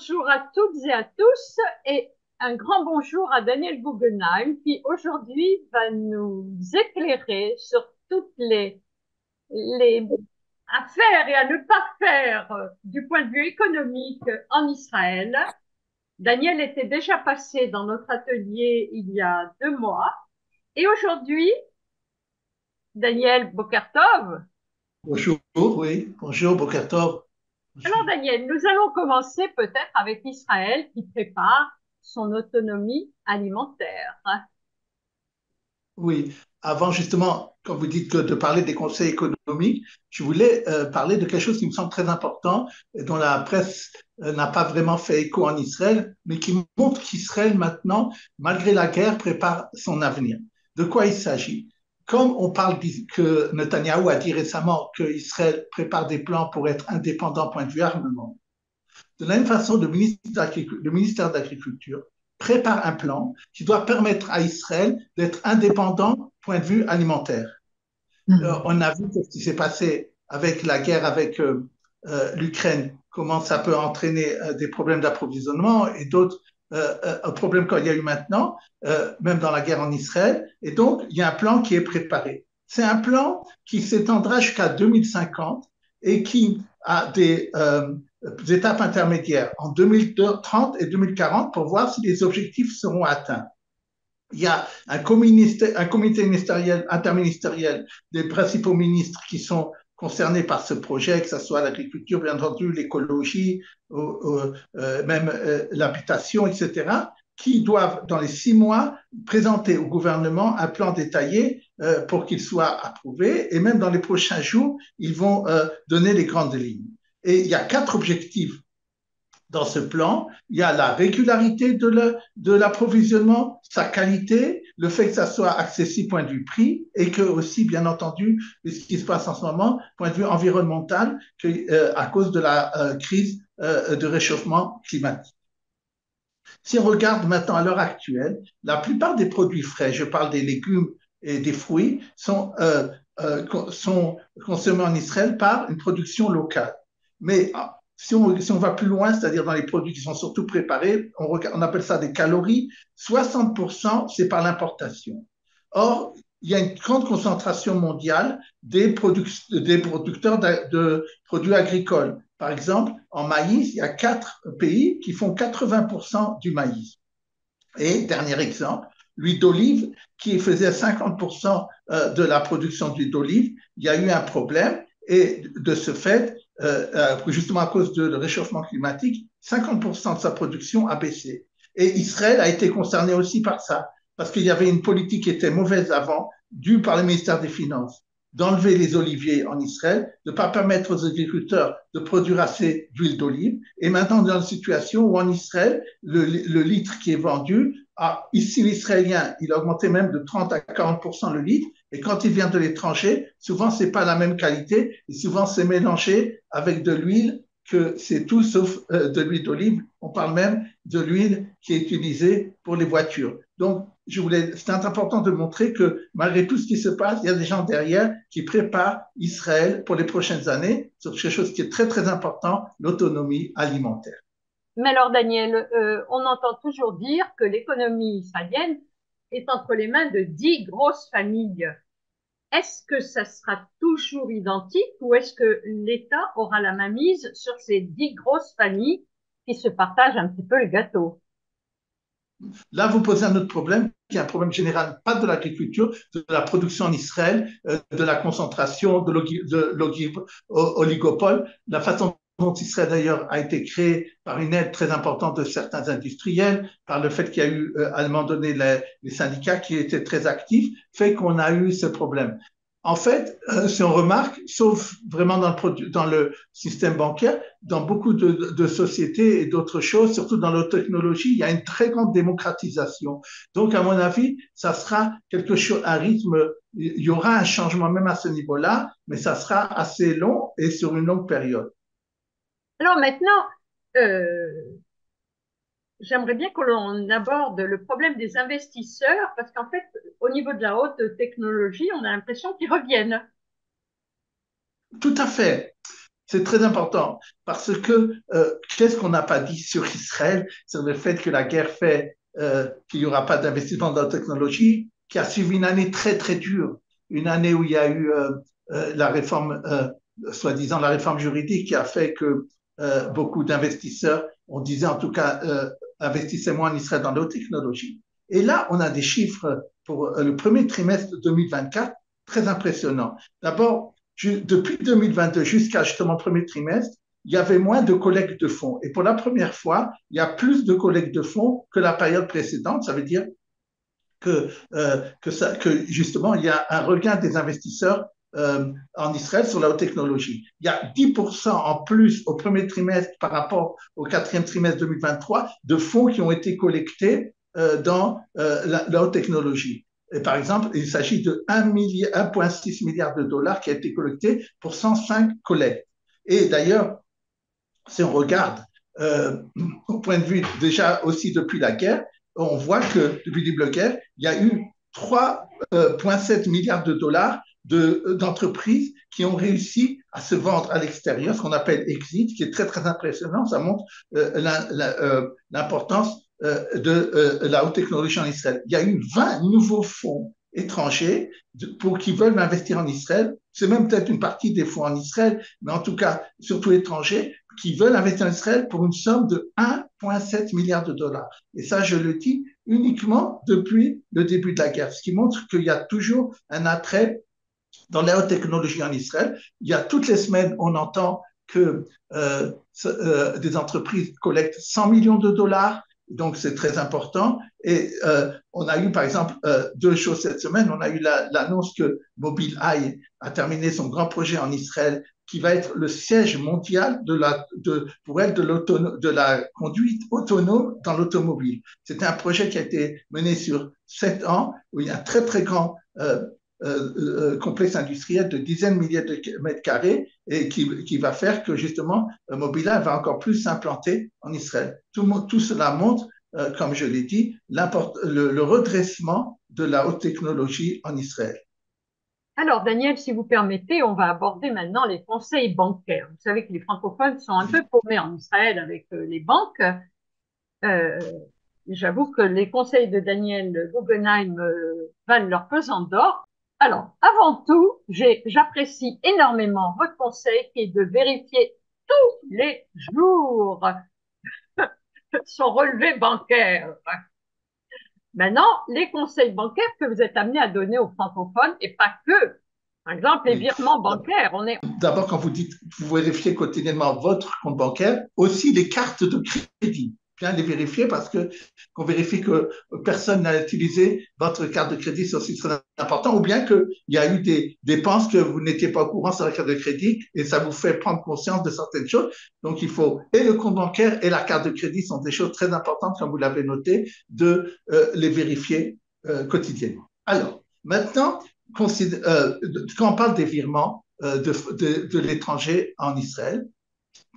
Bonjour à toutes et à tous et un grand bonjour à Daniel Guggenheim qui aujourd'hui va nous éclairer sur toutes les à faire et à ne pas faire du point de vue économique en Israël. Daniel était déjà passé dans notre atelier il y a 2 mois et aujourd'hui, Daniel Bokartov. Bonjour, oui, bonjour, Boker Tov. Alors Bonjour. Daniel, nous allons commencer peut-être avec Israël qui prépare son autonomie alimentaire. Oui, avant justement, quand vous dites que de parler des conseils économiques, je voulais parler de quelque chose qui me semble très important et dont la presse n'a pas vraiment fait écho en Israël, mais qui montre qu'Israël maintenant, malgré la guerre, prépare son avenir. De quoi il s'agit? Comme on parle que Netanyahou a dit récemment qu'Israël prépare des plans pour être indépendant point de vue armement, de la même façon, le ministère de l'Agriculture prépare un plan qui doit permettre à Israël d'être indépendant point de vue alimentaire. On a vu ce qui s'est passé avec la guerre avec l'Ukraine, comment ça peut entraîner des problèmes d'approvisionnement et d'autres problèmes qu'il y a eu maintenant, même dans la guerre en Israël. Et donc, il y a un plan qui est préparé. C'est un plan qui s'étendra jusqu'à 2050 et qui a des étapes intermédiaires en 2030 et 2040 pour voir si les objectifs seront atteints. Il y a un comité ministériel, interministériel des principaux ministres qui sont concernés par ce projet, que ce soit l'agriculture, bien entendu, l'écologie, même l'habitation, etc., qui doivent, dans les 6 mois, présenter au gouvernement un plan détaillé pour qu'il soit approuvé. Et même dans les prochains jours, ils vont donner les grandes lignes. Et il y a 4 objectifs dans ce plan. Il y a la régularité de l'approvisionnement, sa qualité, le fait que ça soit accessible point de vue prix et que aussi, bien entendu, ce qui se passe en ce moment, point de vue environnemental, à cause de la crise de réchauffement climatique. Si on regarde maintenant à l'heure actuelle, la plupart des produits frais, je parle des légumes et des fruits, sont consommés en Israël par une production locale. Mais si on va plus loin, c'est-à-dire dans les produits qui sont surtout préparés, on appelle ça des calories, 60% c'est par l'importation. Or, il y a une grande concentration mondiale des producteurs de produits agricoles. Par exemple, en maïs, il y a 4 pays qui font 80% du maïs. Et dernier exemple, l'huile d'olive, qui faisait 50% de la production d'huile d'olive, il y a eu un problème et de ce fait, justement à cause du réchauffement climatique, 50% de sa production a baissé. Et Israël a été concerné aussi par ça, parce qu'il y avait une politique qui était mauvaise avant, due par le ministère des Finances, d'enlever les oliviers en Israël, de ne pas permettre aux agriculteurs de produire assez d'huile d'olive. Et maintenant, dans une situation où en Israël, le litre qui est vendu, ici l'israélien, il a augmenté même de 30 à 40% le litre. Et quand il vient de l'étranger, souvent, ce n'est pas la même qualité. Et souvent, c'est mélangé avec de l'huile que c'est tout sauf de l'huile d'olive. On parle même de l'huile qui est utilisée pour les voitures. Donc, c'est important de montrer que malgré tout ce qui se passe, il y a des gens derrière qui préparent Israël pour les prochaines années sur quelque chose qui est très, très important, l'autonomie alimentaire. Mais alors, Daniel, on entend toujours dire que l'économie israélienne est entre les mains de 10 grosses familles. Est-ce que ça sera toujours identique ou est-ce que l'État aura la mainmise sur ces 10 grosses familles qui se partagent un petit peu le gâteau? Là, vous posez un autre problème, qui est un problème général, pas de l'agriculture, de la production en Israël, de la concentration, de l'oligopole, la façon dont Israël d'ailleurs a été créé par une aide très importante de certains industriels, par le fait qu'il y a eu à un moment donné les syndicats qui étaient très actifs, fait qu'on a eu ce problème. En fait, si on remarque, sauf vraiment dans le système bancaire, dans beaucoup de sociétés et d'autres choses, surtout dans la technologie, il y a une très grande démocratisation. Donc, à mon avis, ça sera quelque chose, un rythme, il y aura un changement même à ce niveau-là, mais ça sera assez long et sur une longue période. Alors maintenant, euh, j'aimerais bien qu'on aborde le problème des investisseurs parce qu'en fait, au niveau de la haute technologie, on a l'impression qu'ils reviennent. Tout à fait. C'est très important parce que qu'est-ce qu'on n'a pas dit sur Israël, sur le fait que la guerre fait qu'il n'y aura pas d'investissement dans la technologie, qui a suivi une année très très dure, une année où il y a eu la réforme, soi-disant la réforme juridique qui a fait que beaucoup d'investisseurs, on disait en tout cas, investissaient moins en Israël dans nos technologies. Et là, on a des chiffres pour le premier trimestre 2024 très impressionnants. D'abord, depuis 2022 jusqu'à justement le premier trimestre, il y avait moins de collecte de fonds. Et pour la première fois, il y a plus de collecte de fonds que la période précédente. Ça veut dire que justement, il y a un regain des investisseurs en Israël sur la haute technologie. Il y a 10% en plus au premier trimestre par rapport au quatrième trimestre 2023 de fonds qui ont été collectés dans la haute technologie. Et par exemple, il s'agit de 1,6 milliard de dollars qui a été collecté pour 105 collectes. Et d'ailleurs, si on regarde au point de vue déjà aussi depuis la guerre, on voit que depuis le début de la guerre, il y a eu 3,7 milliards de dollars d'entreprises qui ont réussi à se vendre à l'extérieur, ce qu'on appelle exit, qui est très très impressionnant. Ça montre l'importance de la haute technologie en Israël. Il y a eu 20 nouveaux fonds étrangers qui veulent investir en Israël. C'est même peut-être une partie des fonds en Israël, mais en tout cas surtout étrangers, qui veulent investir en Israël pour une somme de 1,7 milliard de dollars. Et ça, je le dis uniquement depuis le début de la guerre, ce qui montre qu'il y a toujours un attrait dans la haute technologie en Israël. Il y a toutes les semaines, on entend que des entreprises collectent 100 millions de dollars, donc c'est très important. Et on a eu, par exemple, deux choses cette semaine. On a eu l'annonce que Mobileye a terminé son grand projet en Israël, qui va être le siège mondial pour elle de la conduite autonome dans l'automobile. C'était un projet qui a été mené sur 7 ans, où il y a un très très grand complexe industriel de dizaines de milliers de mètres carrés et qui va faire que justement Mobileye va encore plus s'implanter en Israël. Tout cela montre, comme je l'ai dit, le redressement de la haute technologie en Israël. Alors, Daniel, si vous permettez, on va aborder maintenant les conseils bancaires. Vous savez que les francophones sont un peu paumés en Israël avec les banques. J'avoue que les conseils de Daniel Guggenheim valent leur pesant d'or. Alors, avant tout, j'apprécie énormément votre conseil qui est de vérifier tous les jours son relevé bancaire. Maintenant, les conseils bancaires que vous êtes amenés à donner aux francophones, et pas que, par exemple, les virements bancaires. D'abord, quand vous dites, vous vérifiez quotidiennement votre compte bancaire, aussi les cartes de crédit. Bien les vérifier parce que qu'on vérifie que personne n'a utilisé votre carte de crédit, c'est aussi très important, ou bien qu'il y a eu des dépenses que vous n'étiez pas au courant sur la carte de crédit et ça vous fait prendre conscience de certaines choses. Donc, il faut, et le compte bancaire et la carte de crédit sont des choses très importantes, comme vous l'avez noté, de les vérifier quotidiennement. Alors, maintenant, quand on parle des virements de l'étranger en Israël,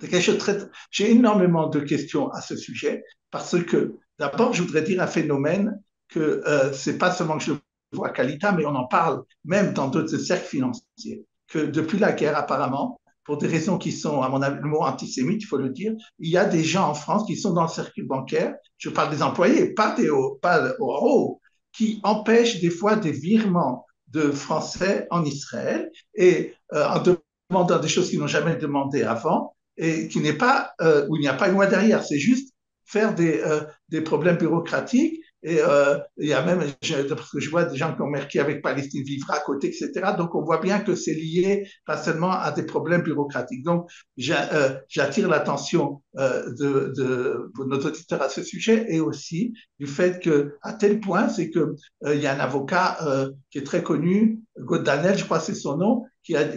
c'est quelque chose de très. J'ai énormément de questions à ce sujet parce que, d'abord, je voudrais dire un phénomène que c'est pas seulement que je vois à Calita, mais on en parle même dans d'autres cercles financiers. Que depuis la guerre, apparemment, pour des raisons qui sont, à mon avis, le mot antisémite, il faut le dire, il y a des gens en France qui sont dans le cercle bancaire, je parle des employés, pas au haut, qui empêchent des fois des virements de Français en Israël et en demandant des choses qu'ils n'ont jamais demandé avant et qui n'est pas, où il n'y a pas une loi derrière, c'est juste faire des problèmes bureaucratiques. Et il y a même, parce que je vois des gens qui ont marqué avec Palestine Vivra à côté, etc. Donc, on voit bien que c'est lié pas seulement à des problèmes bureaucratiques. Donc, j'attire l'attention de nos auditeurs à ce sujet et aussi du fait que, à tel point, c'est que il y a un avocat qui est très connu, Godanel, je crois que c'est son nom,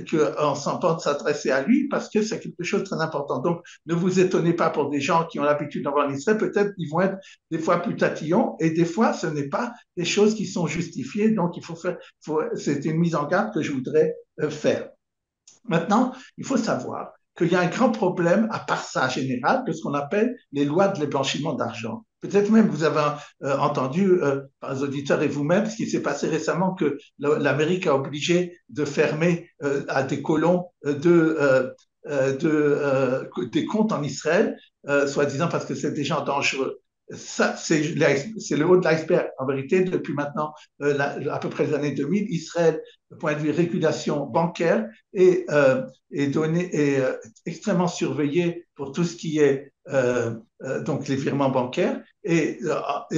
qu'on s'entend de s'adresser à lui parce que c'est quelque chose de très important. Donc, ne vous étonnez pas pour des gens qui ont l'habitude d'avoir un Israël, peut-être ils vont être des fois plus tatillons et des fois ce n'est pas des choses qui sont justifiées. Donc, c'est une mise en garde que je voudrais faire. Maintenant, il faut savoir qu'il y a un grand problème, à part ça en général, de ce qu'on appelle les lois de blanchiment d'argent. Peut-être même vous avez entendu par les auditeurs et vous-même ce qui s'est passé récemment que l'Amérique a obligé de fermer à des colons des comptes en Israël, soi-disant parce que c'est des gens dangereux. Ça, c'est le haut de l'iceberg. En vérité, depuis maintenant à peu près les années 2000, Israël, du point de vue régulation bancaire, est extrêmement surveillé pour tout ce qui est donc les virements bancaires. Et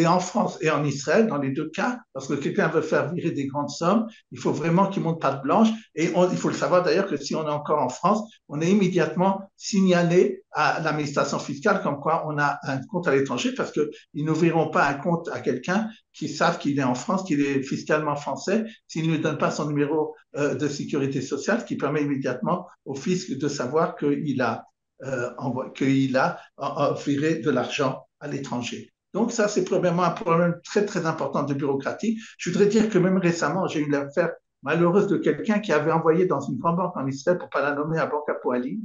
en France et en Israël, dans les deux cas, lorsque quelqu'un veut faire virer des grandes sommes, il faut vraiment qu'il monte patte blanche. Et il faut le savoir d'ailleurs que si on est encore en France, on est immédiatement signalé à l'administration fiscale comme quoi on a un compte à l'étranger parce qu'ils n'ouvriront pas un compte à quelqu'un qui savent qu'il est en France, qu'il est fiscalement français, s'il ne lui donne pas son numéro de sécurité sociale, qui permet immédiatement au fisc de savoir qu'il a, viré de l'argent à l'étranger. Donc ça, c'est probablement un problème très, très important de bureaucratie. Je voudrais dire que même récemment, j'ai eu l'affaire malheureuse de quelqu'un qui avait envoyé dans une grande banque en Israël, pour ne pas la nommer, à Banque Hapoalim,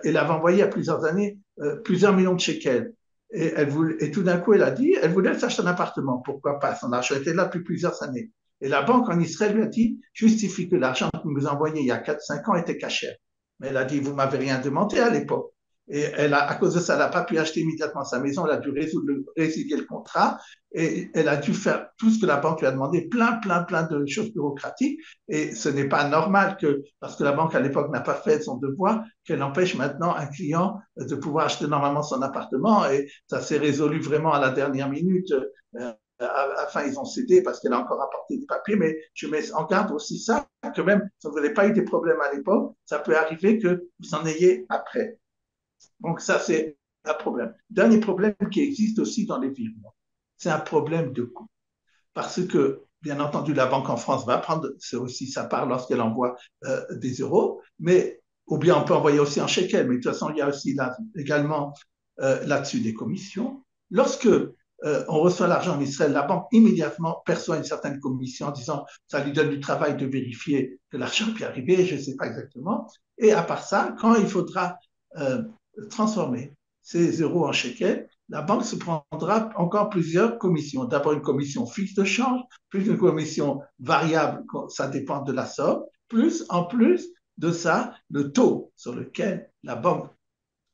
elle avait envoyé il y a plusieurs années plusieurs millions de shekels. Et tout d'un coup, elle a dit, elle voulait s'acheter un appartement. Pourquoi pas? Son argent était là depuis plusieurs années. Et la banque en Israël lui a dit, justifie que l'argent que vous nous envoyez il y a 4-5 ans était cachère. Mais elle a dit, vous m'avez rien demandé à l'époque. Et à cause de ça, elle n'a pas pu acheter immédiatement sa maison, elle a dû résilier le contrat et elle a dû faire tout ce que la banque lui a demandé, plein de choses bureaucratiques. Et ce n'est pas normal que, parce que la banque à l'époque n'a pas fait son devoir, qu'elle empêche maintenant un client de pouvoir acheter normalement son appartement. Et ça s'est résolu vraiment à la dernière minute. Enfin, ils ont cédé parce qu'elle a encore apporté des papiers, mais je mets en garde aussi ça, que même si vous n'avez pas eu des problèmes à l'époque, ça peut arriver que vous en ayez après. Donc ça, c'est un problème. Dernier problème qui existe aussi dans les virements, c'est un problème de coût. Parce que, bien entendu, la banque en France va prendre, c'est aussi sa part lorsqu'elle envoie des euros, mais ou bien on peut envoyer aussi en shekel, mais de toute façon, il y a aussi également là-dessus des commissions. Lorsque on reçoit l'argent en Israël, la banque immédiatement perçoit une certaine commission en disant ça lui donne du travail de vérifier que l'argent est arrivé, je ne sais pas exactement. Et à part ça, quand il faudra euh, transformer ces euros en shekels, la banque se prendra encore plusieurs commissions. D'abord une commission fixe de change, plus une commission variable, ça dépend de la somme, plus en plus de ça, le taux sur lequel la banque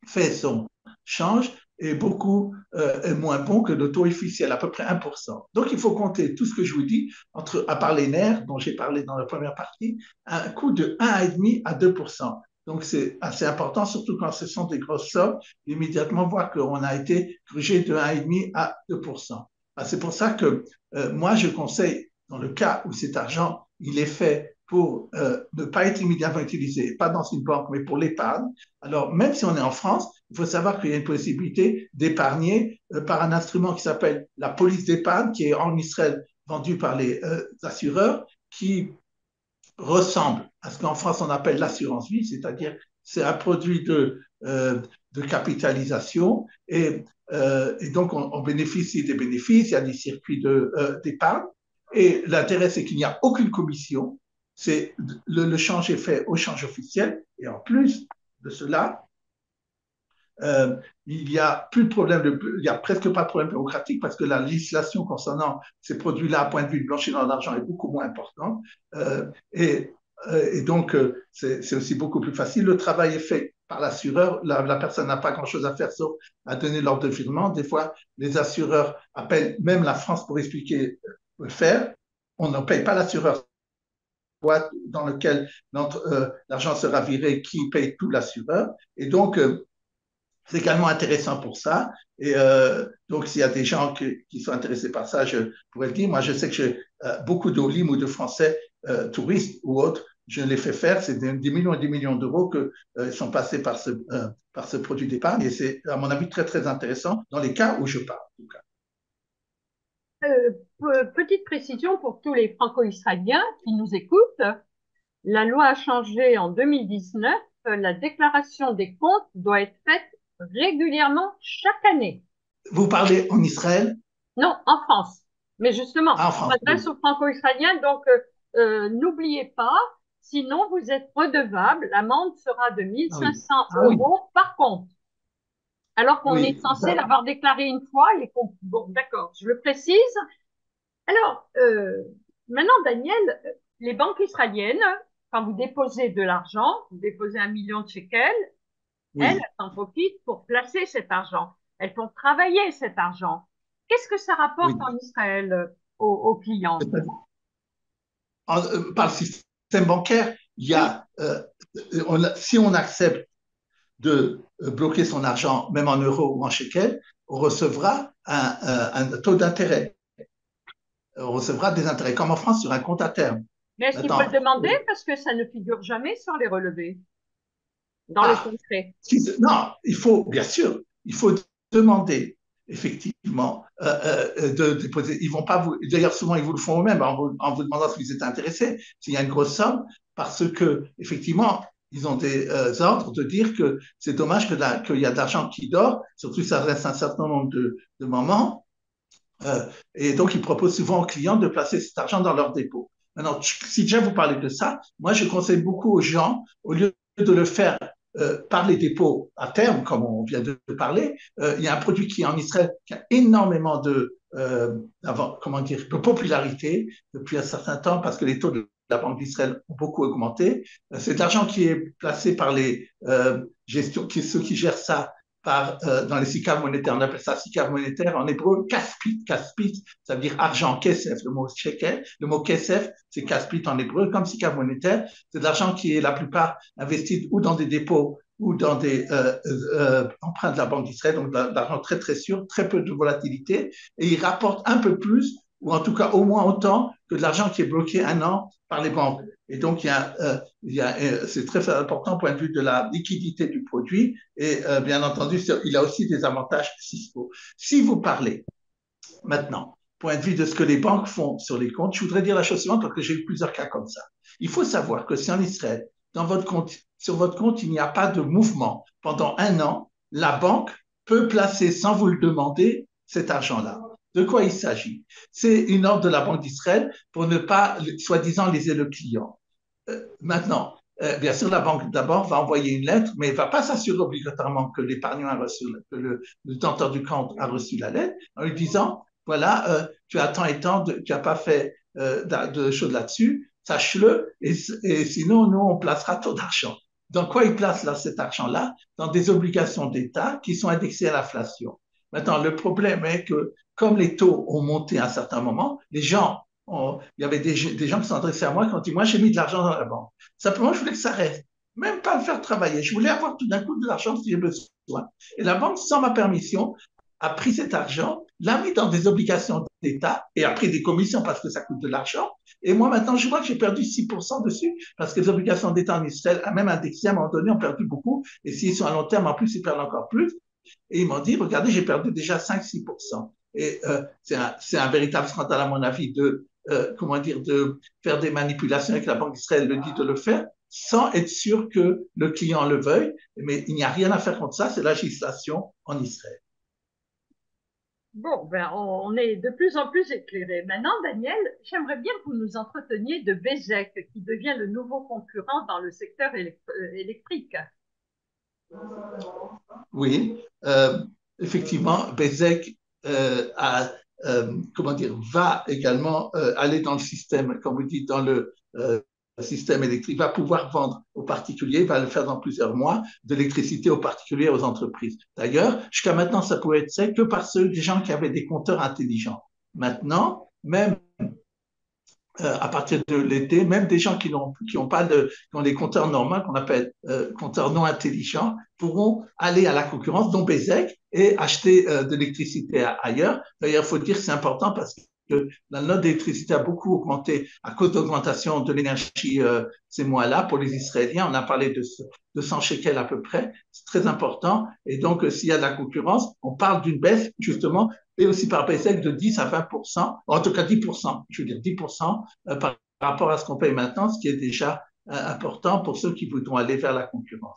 fait son change est moins bon que le taux officiel, à peu près 1%. Donc, il faut compter tout ce que je vous dis, à part les nerfs dont j'ai parlé dans la première partie, un coût de 1,5 à 2%. Donc, c'est assez important, surtout quand ce sont des grosses sommes, immédiatement voir qu'on a été grugé de 1,5 à 2%. C'est pour ça que moi, je conseille, dans le cas où cet argent, il est fait pour ne pas être immédiatement utilisé, pas dans une banque, mais pour l'épargne. Alors, même si on est en France, il faut savoir qu'il y a une possibilité d'épargner par un instrument qui s'appelle la police d'épargne, qui est en Israël vendu par les assureurs, qui ressemble à ce qu'en France on appelle l'assurance vie, c'est-à-dire c'est un produit de capitalisation et donc on bénéficie des bénéfices, il y a des circuits d'épargne et l'intérêt c'est qu'il n'y a aucune commission, c'est le change est fait au change officiel et en plus de cela, il y a plus de problème, il y a presque pas de problème bureaucratique parce que la législation concernant ces produits-là, à point de vue de blanchiment d'argent, est beaucoup moins importante. Et, et donc, c'est aussi beaucoup plus facile. Le travail est fait par l'assureur. La personne n'a pas grand-chose à faire sauf à donner l'ordre de virement. Des fois, les assureurs appellent même la France pour expliquer le faire. On ne paye pas l'assureur boîte dans lequel l'argent sera viré, qui paye tout l'assureur. Et donc, c'est également intéressant pour ça. Et donc, s'il y a des gens qui sont intéressés par ça, je pourrais le dire. Moi, je sais que j'ai beaucoup d'Olim ou de Français touristes ou autres, je les fais faire. C'est des millions et des millions d'euros qui sont passés par ce produit d'épargne. Et c'est, à mon avis, très, très intéressant dans les cas où je parle, en tout cas. Petite précision pour tous les franco-israéliens qui nous écoutent. La loi a changé en 2019. La déclaration des comptes doit être faite régulièrement chaque année. Vous parlez en Israël? Non, en France. Mais justement, Ah, en on France, s'adresse oui. aux franco-israéliens, donc n'oubliez pas, sinon vous êtes redevable. L'amende sera de Ah oui. 1500 Ah oui. euros par compte. Alors qu'on est Oui. censé l'avoir déclaré une fois. Bon, d'accord, je le précise. Alors, maintenant, Daniel, les banques israéliennes quand vous déposez de l'argent, vous déposez 1 million de shekels, elles Oui, en profitent pour placer cet argent. Elles font travailler cet argent. Qu'est-ce que ça rapporte oui. en Israël aux clients? Par le système bancaire, il y Oui, a, si on accepte de bloquer son argent, même en euros ou en shekels, on recevra un taux d'intérêt. On recevra des intérêts, comme en France, sur un compte à terme. mais est-ce qu'il faut le Maintenant, demander parce que ça ne figure jamais sur les relevés, dans le ah, concret? non, il faut, bien sûr, il faut demander, effectivement, de déposer. Ils vont pas vous, d'ailleurs, souvent, ils vous le font eux-mêmes en vous demandant si vous êtes intéressé, s'il y a une grosse somme, parce que, effectivement, ils ont des ordres de dire que c'est dommage qu'il y a de l'argent qui dort, surtout ça reste un certain nombre de moments, et donc ils proposent souvent aux clients de placer cet argent dans leur dépôt. Maintenant, si déjà vous parlez de ça, moi je conseille beaucoup aux gens, au lieu de le faire par les dépôts à terme, comme on vient de parler, il y a un produit qui est en Israël qui a énormément comment dire, de popularité depuis un certain temps parce que les taux de la Banque d'Israël ont beaucoup augmenté. C'est de l'argent qui est placé par les ceux qui gèrent ça dans les SICAV monétaires. On appelle ça SICAV monétaire en hébreu, kaspit. Kaspit, ça veut dire argent, kesef, le mot shekel. Le mot kesef, c'est kaspit en hébreu, comme SICAV monétaire. C'est de l'argent qui est la plupart investi ou dans des dépôts ou dans des emprunts de la Banque d'Israël, donc de l'argent très très sûr, très peu de volatilité, et il rapporte un peu plus, ou en tout cas au moins autant que de l'argent qui est bloqué 1 an par les banques. Et donc, c'est très important au point de vue de la liquidité du produit. Et bien entendu, il a aussi des avantages fiscaux. Si vous parlez maintenant, point de vue de ce que les banques font sur les comptes, je voudrais dire la chose suivante parce que j'ai eu plusieurs cas comme ça. Il faut savoir que si en Israël, sur votre compte, il n'y a pas de mouvement pendant 1 an, la banque peut placer sans vous le demander cet argent-là. De quoi il s'agit? C'est une ordre de la Banque d'Israël pour ne pas, soi-disant, léser le client. Maintenant, bien sûr, la banque d'abord va envoyer une lettre, mais elle ne va pas s'assurer obligatoirement que l'épargnant a reçu, que le détenteur du compte a reçu la lettre, en lui disant, voilà, tu as tant et tant, tu n'as pas fait de choses là-dessus, sache-le, et sinon, nous, on placera ton argent. Dans quoi il place là, cet argent-là? Dans des obligations d'État qui sont indexées à l'inflation. Maintenant, le problème est que comme les taux ont monté à un certain moment, les gens il y avait des gens qui sont adressés à moi qui ont dit, moi j'ai mis de l'argent dans la banque. Simplement, je voulais que ça reste. Même pas le faire travailler. Je voulais avoir tout d'un coup de l'argent si j'ai besoin. Et la banque, sans ma permission, a pris cet argent, l'a mis dans des obligations d'État et a pris des commissions parce que ça coûte de l'argent. Et moi, maintenant, je vois que j'ai perdu 6% dessus parce que les obligations d'État en Israël, même indexées à un moment donné, ont perdu beaucoup. Et s'ils sont à long terme, en plus, ils perdent encore plus. Et ils m'ont dit, regardez, j'ai perdu déjà 5-6%. Et c'est un véritable scandale, à mon avis, comment dire, de faire des manipulations avec la Banque d'Israël le dit de le faire sans être sûr que le client le veuille. Mais il n'y a rien à faire contre ça, c'est la législation en Israël. Bon, ben, on est de plus en plus éclairé. Maintenant, Daniel, j'aimerais bien que vous nous entreteniez de Bezek, qui devient le nouveau concurrent dans le secteur électrique. Oui, effectivement, Bezek comment dire, va également aller dans le système, comme vous dites, dans le système électrique, va pouvoir vendre aux particuliers, va le faire dans plusieurs mois, de l'électricité aux particuliers, aux entreprises. D'ailleurs, jusqu'à maintenant, ça pouvait être fait que par ceux des gens qui avaient des compteurs intelligents. Maintenant, même à partir de l'été, même des gens qui ont pas qui ont des compteurs normaux qu'on appelle compteurs non intelligents pourront aller à la concurrence, dont Bezek, et acheter de l'électricité ailleurs. D'ailleurs, il faut dire que c'est important parce que la note d'électricité a beaucoup augmenté à cause d'augmentation de l'énergie ces mois-là pour les Israéliens. On a parlé de 100 shekels à peu près. C'est très important. Et donc, s'il y a de la concurrence, on parle d'une baisse justement et aussi par PSEC de 10 à 20%, en tout cas 10%, je veux dire 10% par rapport à ce qu'on paye maintenant, ce qui est déjà important pour ceux qui voudront aller vers la concurrence.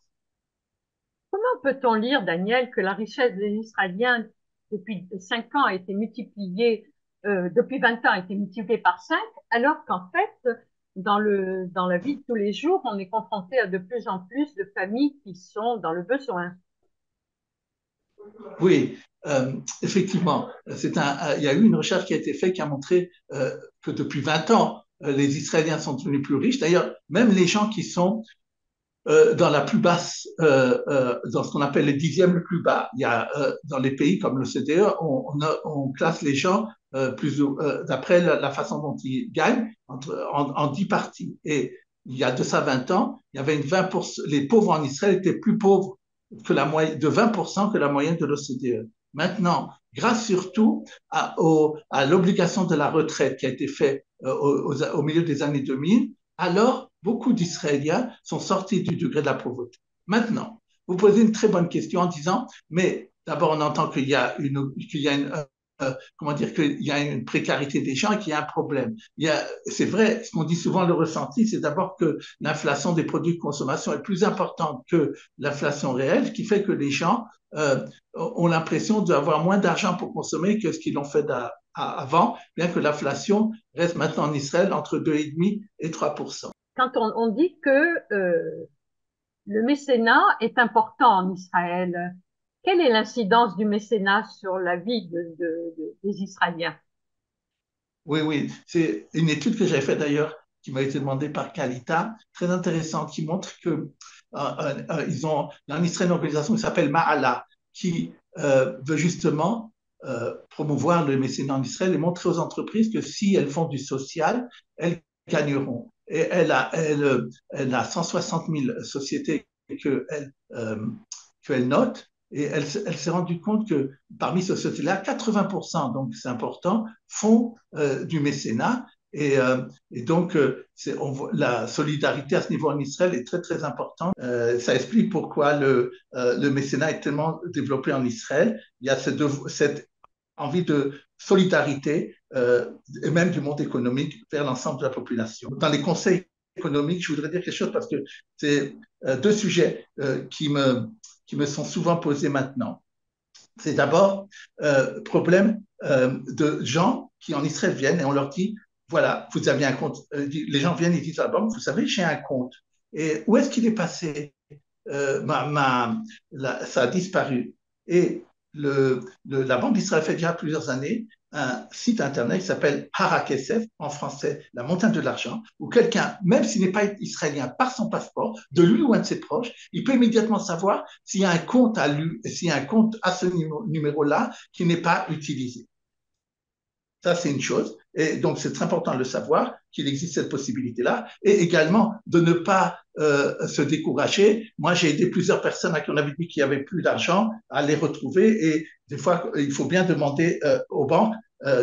Comment peut-on lire, Daniel, que la richesse des Israéliens depuis 5 ans a été multipliée, depuis 20 ans a été multipliée par 5, alors qu'en fait, dans la vie de tous les jours, on est confronté à de plus en plus de familles qui sont dans le besoin. Oui, effectivement, il y a eu une recherche qui a été faite qui a montré que depuis 20 ans, les Israéliens sont devenus plus riches. D'ailleurs, même les gens qui sont dans la plus basse, dans ce qu'on appelle le dixième le plus bas. Il y a dans les pays comme l'OCDE, on classe les gens d'après la façon dont ils gagnent en 10 parties. Et il y a de ça 20 ans, il y avait 20%, les pauvres en Israël étaient plus pauvres que la moyenne, de 20% que la moyenne de l'OCDE. Maintenant, grâce surtout à l'obligation de la retraite qui a été faite au milieu des années 2000, alors beaucoup d'Israéliens sont sortis du degré de la pauvreté. Maintenant, vous posez une très bonne question en disant, mais d'abord on entend comment dire, qu'il y a une précarité des gens et qu'il y a un problème. C'est vrai, ce qu'on dit souvent, le ressenti, c'est d'abord que l'inflation des produits de consommation est plus importante que l'inflation réelle, ce qui fait que les gens ont l'impression d'avoir moins d'argent pour consommer que ce qu'ils ont fait avant, bien que l'inflation reste maintenant en Israël entre 2,5 et 3%. Quand on dit que le mécénat est important en Israël, quelle est l'incidence du mécénat sur la vie des Israéliens? Oui, oui, c'est une étude que j'avais faite d'ailleurs, qui m'a été demandée par Kalita, très intéressante, qui montre que ils ont en Israël une organisation qui s'appelle Ma'ala, qui veut justement promouvoir le mécénat en Israël et montrer aux entreprises que si elles font du social, elles gagneront. Et elle a 160 000 sociétés qu'elle note. Et elle s'est rendue compte que parmi ces sociétés-là, 80%, donc c'est important, font du mécénat. Et donc, la solidarité à ce niveau en Israël est très, très importante. Ça explique pourquoi le mécénat est tellement développé en Israël. Il y a cette envie de solidarité et même du monde économique vers l'ensemble de la population. Dans les conseils économiques, je voudrais dire quelque chose parce que c'est deux sujets qui me sont souvent posés maintenant. C'est d'abord problème de gens qui en Israël viennent et on leur dit, voilà, vous avez un compte. Les gens viennent et disent à la banque, vous savez, j'ai un compte. Et où est-ce qu'il est passé ça a disparu. Et la Banque d'Israël fait déjà plusieurs années un site internet qui s'appelle Harakesef, en français, la montagne de l'argent, où quelqu'un, même s'il n'est pas israélien, par son passeport, de lui ou un de ses proches, il peut immédiatement savoir s'il y a un compte à lui, s'il y a un compte à ce numéro-là qui n'est pas utilisé. Ça, c'est une chose. Et donc, c'est très important de le savoir qu'il existe cette possibilité-là. Et également, de ne pas se décourager. Moi, j'ai aidé plusieurs personnes à qui on avait dit qu'il n'y avait plus d'argent à les retrouver. Et des fois, il faut bien demander aux banques,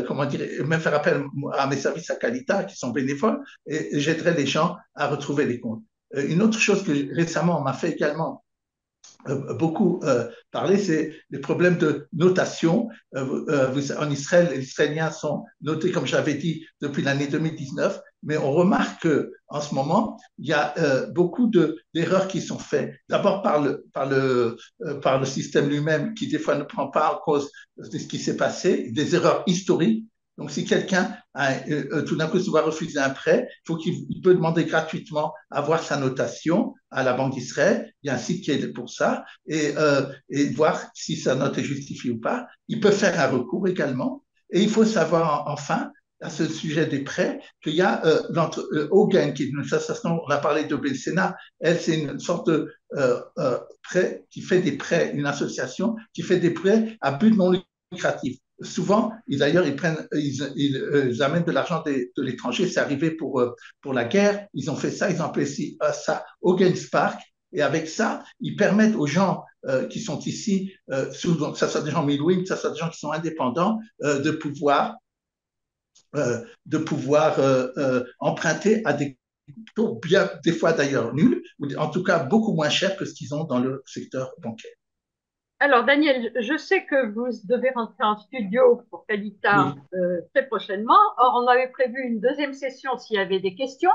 comment dire, même faire appel à mes services à Calita qui sont bénévoles, et j'aiderai les gens à retrouver les comptes. Une autre chose que récemment on m'a fait également beaucoup parlé, c'est les problèmes de notation. En Israël, les Israéliens sont notés, comme j'avais dit, depuis l'année 2019, mais on remarque qu'en ce moment, il y a beaucoup d'erreurs qui sont faites. D'abord par le système lui-même, qui des fois ne prend pas en cause de ce qui s'est passé, des erreurs historiques. Donc, si quelqu'un tout d'un coup se voit refuser un prêt, il peut demander gratuitement à voir sa notation à la Banque d'Israël. Il y a un site qui est pour ça et voir si sa note est justifiée ou pas. Il peut faire un recours également. Et il faut savoir enfin à ce sujet des prêts qu'il y a Hogan, qui est une association, on a parlé de Sénat, elle c'est une sorte de prêt qui fait des prêts, une association qui fait des prêts à but non lucratif. Souvent, d'ailleurs, ils amènent de l'argent de l'étranger. C'est arrivé pour la guerre. Ils ont fait ça. Ils ont appelé ça Hogan Spark. Et avec ça, ils permettent aux gens qui sont ici, que ce soit des gens Milouim, que ce soit des gens qui sont indépendants, de pouvoir emprunter à des taux bien, des fois d'ailleurs nuls, ou en tout cas beaucoup moins chers que ce qu'ils ont dans le secteur bancaire. Alors, Daniel, je sais que vous devez rentrer en studio pour Kalita Oui. très prochainement. Or, on avait prévu une deuxième session s'il y avait des questions.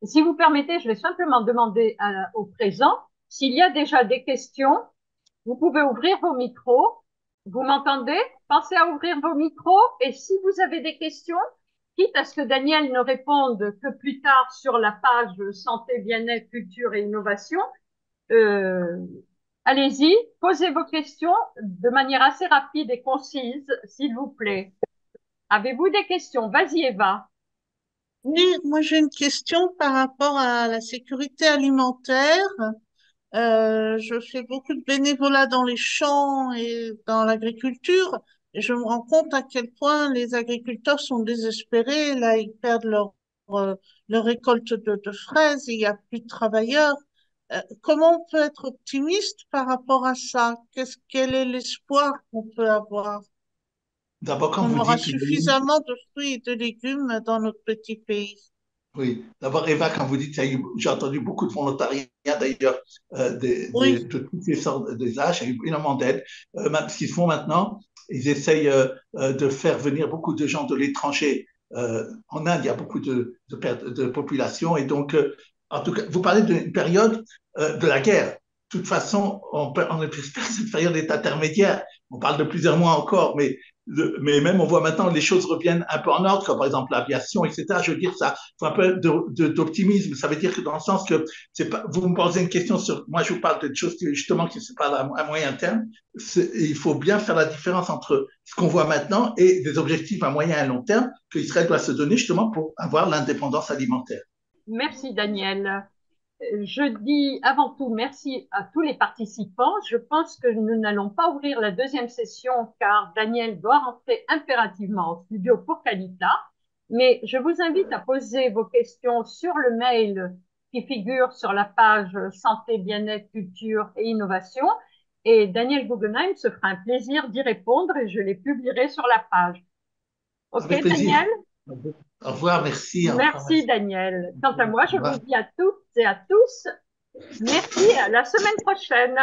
Si vous permettez, je vais simplement demander au présent s'il y a déjà des questions. Vous pouvez ouvrir vos micros. Vous m'entendez? Pensez à ouvrir vos micros. Et si vous avez des questions, quitte à ce que Daniel ne réponde que plus tard sur la page santé, bien-être, culture et innovation, euh, allez-y, posez vos questions de manière assez rapide et concise, s'il vous plaît. Avez-vous des questions? Vas-y, Eva. Oui, moi j'ai une question par rapport à la sécurité alimentaire. Je fais beaucoup de bénévolat dans les champs et dans l'agriculture et je me rends compte à quel point les agriculteurs sont désespérés. Là, ils perdent euh, leur récolte de fraises, il n'y a plus de travailleurs. Comment on peut être optimiste par rapport à ça? Quel est l'espoir qu'on peut avoir? D'abord, quand On vous aura dites, oui, suffisamment de fruits et de légumes dans notre petit pays. oui. D'abord, Eva, quand vous dites, j'ai entendu beaucoup de volontariat d'ailleurs, Oui, de toutes ces sortes des âges, il y a eu énormément d'aide. Ce qu'ils font maintenant, ils essayent de faire venir beaucoup de gens de l'étranger. En Inde, il y a beaucoup de pertes de population et donc, en tout cas, vous parlez d'une période de la guerre. De toute façon, on espère que cette période est intermédiaire. On parle de plusieurs mois encore, mais même on voit maintenant les choses reviennent un peu en ordre, comme par exemple l'aviation, etc. Je veux dire, ça faut un peu d'optimisme. Ça veut dire que dans le sens que c'est pas, vous me posez une question sur, moi je vous parle de choses qui, justement qui se parlent à moyen terme. Il faut bien faire la différence entre ce qu'on voit maintenant et des objectifs à moyen et à long terme qu'Israël doit se donner justement pour avoir l'indépendance alimentaire. Merci Daniel. Je dis avant tout merci à tous les participants. Je pense que nous n'allons pas ouvrir la deuxième session car Daniel doit rentrer impérativement au studio pour Kalita. Mais je vous invite à poser vos questions sur le mail qui figure sur la page Santé, bien-être, culture et innovation. Et Daniel Guggenheim se fera un plaisir d'y répondre et je les publierai sur la page. OK, Avec plaisir. Daniel? Au revoir, merci. Enfin, Merci, merci. Daniel. Quant à moi, Au je vous revoir. dis à toutes et à tous merci et à la semaine prochaine.